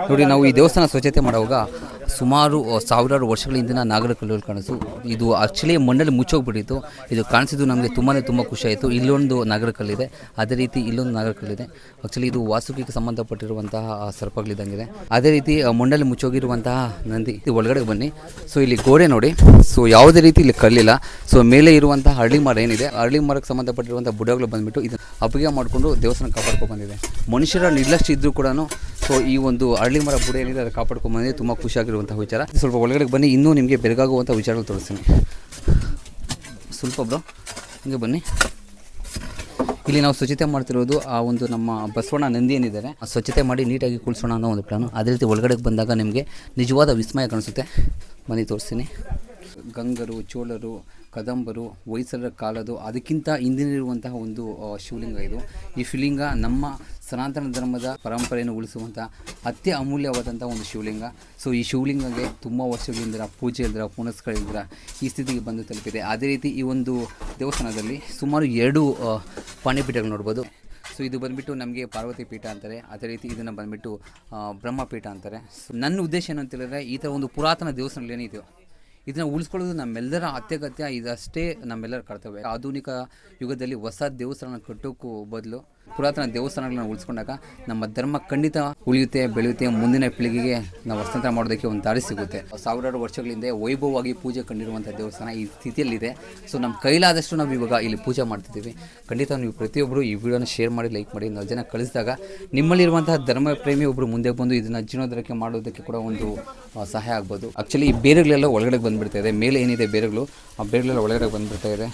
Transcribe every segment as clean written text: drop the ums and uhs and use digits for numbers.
ನೋಡಿ, ನಾವು ಈ ದೇವಸ್ಥಾನ ಸ್ವಚ್ಛತೆ ಮಾಡುವಾಗ ಸುಮಾರು ಸಾವಿರಾರು ವರ್ಷಗಳ ಹಿಂದಿನ ನಾಗರ ಕಲ್ಲುಗಳು ಕಾಣಿಸು. ಇದು ಆ್ಯಕ್ಚುಲಿ ಮಣ್ಣಲ್ಲಿ ಮುಚ್ಚೋಗ್ಬಿಟ್ಟಿತ್ತು. ಇದು ಕಾಣಿಸಿದ್ದು ನಮಗೆ ತುಂಬ ಖುಷಿ ಆಯಿತು. ಇಲ್ಲೊಂದು ನಾಗರ ಕಲ್ಲಿದೆ, ಅದೇ ರೀತಿ ಇಲ್ಲೊಂದು ನಾಗರ ಕಲ್ಲಿದೆ. ಆ್ಯಕ್ಚುಲಿ ಇದು ವಾಸ್ತುಕಿಗೆ ಸಂಬಂಧಪಟ್ಟಿರುವಂತಹ ಸರ್ಪಗಳಿದ್ದಂಗಿದೆ. ಅದೇ ರೀತಿ ಮಣ್ಣಲ್ಲಿ ಮುಚ್ಚೋಗಿರುವಂತಹ ನಂದಿ. ಇದು ಒಳಗಡೆ ಬನ್ನಿ. ಸೊ ಇಲ್ಲಿ ಗೋಡೆ ನೋಡಿ. ಸೊ ಯಾವುದೇ ರೀತಿ ಇಲ್ಲಿ ಕಲ್ಲಿಲ್ಲ. ಸೊ ಮೇಲೆ ಇರುವಂತಹ ಹಳ್ಳಿ ಮರ ಏನಿದೆ, ಹಳ್ಳಿ ಮರಕ್ಕೆ ಸಂಬಂಧಪಟ್ಟಿರುವಂಥ ಬುಡಗಳು ಬಂದುಬಿಟ್ಟು ಇದನ್ನು ಅಪ್ಪಿಗೆ ಮಾಡಿಕೊಂಡು ದೇವಸ್ಥಾನ ಕಾಪಾಡ್ಕೊಂಡು ಬಂದಿದೆ. ಮನುಷ್ಯರ ನಿರ್ಲಕ್ಷ್ಯ ಇದ್ದರೂ ಕೂಡ ಸೊ ಈ ಒಂದು ಹಳ್ಳಿ ಮರ ಬುಡ ಏನಿದೆ ಅದು ಕಾಪಾಡ್ಕೊಂಡು ಬಂದಿದೆ. ತುಂಬ ಖುಷಿಯಾಗಿರುವಂಥ ವಿಚಾರ. ಸ್ವಲ್ಪ ಒಳಗಡೆ ಬನ್ನಿ, ಇನ್ನೂ ನಿಮಗೆ ಬೆರಗಾಗುವಂಥ ವಿಚಾರಗಳು ತೋರಿಸ್ತೀನಿ. ಸ್ವಲ್ಪ ಬ್ರೋ ಹಂಗೆ ಬನ್ನಿ. ಇಲ್ಲಿ ನಾವು ಸ್ವಚ್ಛತೆ ಮಾಡ್ತಿರೋದು ಆ ಒಂದು ನಮ್ಮ ಬಸವಣ್ಣ ನಂದಿ ಏನಿದ್ದಾರೆ, ಸ್ವಚ್ಛತೆ ಮಾಡಿ ನೀಟಾಗಿ ಕುಳಿಸೋಣ ಅನ್ನೋ ಒಂದು ಪ್ಲಾನು. ಅದೇ ರೀತಿ ಒಳಗಡೆಗೆ ಬಂದಾಗ ನಿಮಗೆ ನಿಜವಾದ ವಿಸ್ಮಯ ಕಾಣಿಸುತ್ತೆ. ಬನ್ನಿ ತೋರಿಸ್ತೀನಿ. ಗಂಗರು, ಚೋಳರು, ಕದಂಬರು, ಹೊಯ್ಸಳರ ಕಾಲದ್ದು ಅದಕ್ಕಿಂತ ಹಿಂದಿನಿರುವಂತಹ ಒಂದು ಶಿವಲಿಂಗ ಇದು. ಈ ಶಿವಲಿಂಗ ನಮ್ಮ ಸನಾತನ ಧರ್ಮದ ಪರಂಪರೆಯನ್ನು ಉಳಿಸುವಂಥ ಅತ್ಯಮೂಲ್ಯವಾದಂಥ ಒಂದು ಶಿವಲಿಂಗ. ಸೊ ಈ ಶಿವಲಿಂಗಕ್ಕೆ ತುಂಬ ವರ್ಷಗಳಿಂದ ಪೂಜೆ ಇಲ್ದಿರ ಪುನಸ್ಕರಿಲ್ದಿರ ಈ ಸ್ಥಿತಿಗೆ ಬಂದು ತಲುಪಿದೆ. ಅದೇ ರೀತಿ ಈ ಒಂದು ದೇವಸ್ಥಾನದಲ್ಲಿ ಸುಮಾರು 2 ಪಾಣಿಪೀಠಗಳು ನೋಡ್ಬೋದು. ಸೊ ಇದು ಬಂದುಬಿಟ್ಟು ನಮಗೆ ಪಾರ್ವತಿ ಪೀಠ ಅಂತಾರೆ. ಅದೇ ರೀತಿ ಇದನ್ನು ಬಂದುಬಿಟ್ಟು ಬ್ರಹ್ಮಪೀಠ ಅಂತಾರೆ. ಸೊ ನನ್ನ ಉದ್ದೇಶ ಏನು ಅಂತ ಹೇಳಿದ್ರೆ, ಈ ಥರ ಒಂದು ಪುರಾತನ ದೇವಸ್ಥಾನಗಳೇನಿದೆಯೋ ಇದನ್ನು ಉಳಿಸ್ಕೊಳ್ಳೋದು ನಮ್ಮೆಲ್ಲರ ಅತ್ಯಗತ್ಯ. ಇದಷ್ಟೇ ನಮ್ಮೆಲ್ಲರ ಕರ್ತವ್ಯ. ಆಧುನಿಕ ಯುಗದಲ್ಲಿ ಹೊಸ ದೇವಸ್ಥಾನ ಕಟ್ಟೋಕ್ಕೂ ಬದಲು ಪುರಾತನ ದೇವಸ್ಥಾನಗಳನ್ನ ಉಳಿಸ್ಕೊಂಡಾಗ ನಮ್ಮ ಧರ್ಮ ಖಂಡಿತ ಉಳಿಯುತ್ತೆ, ಬೆಳೆಯುತ್ತೆ. ಮುಂದಿನ ಪೀಳಿಗೆಗೆ ನಾವು ಹಸ್ತಾಂತರ ಮಾಡೋದಕ್ಕೆ ಒಂದು ದಾರಿ ಸಿಗುತ್ತೆ. ಸಾವಿರಾರು ವರ್ಷಗಳಿಂದ ವೈಭವವಾಗಿ ಪೂಜೆ ಕಂಡಿರುವಂಥ ದೇವಸ್ಥಾನ ಈ ಸ್ಥಿತಿಯಲ್ಲಿದೆ. ಸೊ ನಮ್ಮ ಕೈಲಾದಷ್ಟು ನಾವು ಇವಾಗ ಇಲ್ಲಿ ಪೂಜೆ ಮಾಡ್ತಿದ್ದೀವಿ. ಖಂಡಿತ ನೀವು ಪ್ರತಿಯೊಬ್ಬರು ಈ ವಿಡಿಯೋನ ಶೇರ್ ಮಾಡಿ, ಲೈಕ್ ಮಾಡಿ. 4 ಜನ ಕಳಿಸಿದಾಗ ನಿಮ್ಮಲ್ಲಿರುವಂತಹ ಧರ್ಮ ಪ್ರೇಮಿ ಒಬ್ಬರು ಮುಂದೆ ಬಂದು ಇದನ್ನು ಜೀರ್ಣೋದ್ಧಾರಕ್ಕೆ ಮಾಡೋದಕ್ಕೆ ಕೂಡ ಒಂದು ಸಹಾಯ ಆಗ್ಬೋದು. ಆ್ಯಕ್ಚುಲಿ ಈ ಬೇರೆಗಳೆಲ್ಲ ಒಳಗಡೆ ಬಂದುಬಿಡ್ತಾ ಇದೆ. ಮೇಲೆ ಏನಿದೆ ಬೇರೆಗಳು, ಆ ಬೇರೆಗಳೆಲ್ಲ ಒಳಗಡೆ ಬಂದುಬಿಡ್ತಾ ಇದೆ.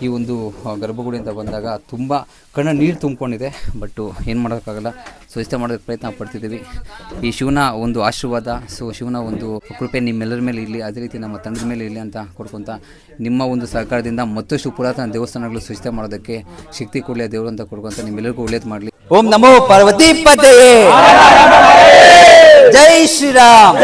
ಈ ಒಂದು ಗರ್ಭಗುಡಿಯಿಂದ ಬಂದಾಗ ತುಂಬ ಕಣ್ಣ ನೀರು ತುಂಬಿಕೊಂಡಿದೆ. ಬಟ್ಟು ಏನು ಮಾಡೋಕ್ಕಾಗಲ್ಲ, ಸ್ವಚ್ಛತೆ ಮಾಡೋದಕ್ಕೆ ಪ್ರಯತ್ನ ಪಡ್ತಿದ್ದೀವಿ. ಈ ಶಿವನ ಒಂದು ಆಶೀರ್ವಾದ, ಸೊ ಶಿವನ ಒಂದು ಕೃಪೆ ನಿಮ್ಮೆಲ್ಲರ ಮೇಲೆ ಇರಲಿ, ಅದೇ ರೀತಿ ನಮ್ಮ ತಂಡದ ಮೇಲೆ ಇರಲಿ ಅಂತ ಕೊಡ್ಕೊತ, ನಿಮ್ಮ ಒಂದು ಸಹಕಾರದಿಂದ ಮತ್ತಷ್ಟು ಪುರಾತನ ದೇವಸ್ಥಾನಗಳು ಸ್ವಚ್ಛತೆ ಮಾಡೋದಕ್ಕೆ ಶಕ್ತಿ ಕೊಡಲಿ ದೇವರು ಅಂತ ಕೊಡ್ಕೊತ ನಿಮ್ಮೆಲ್ಲರಿಗೂ ಒಳ್ಳೇದು ಮಾಡಲಿ. ಓಂ ನಮೋ ಪಾರ್ವತಿ ಪತಯೇ. ಜೈ ಶ್ರೀರಾಮ್.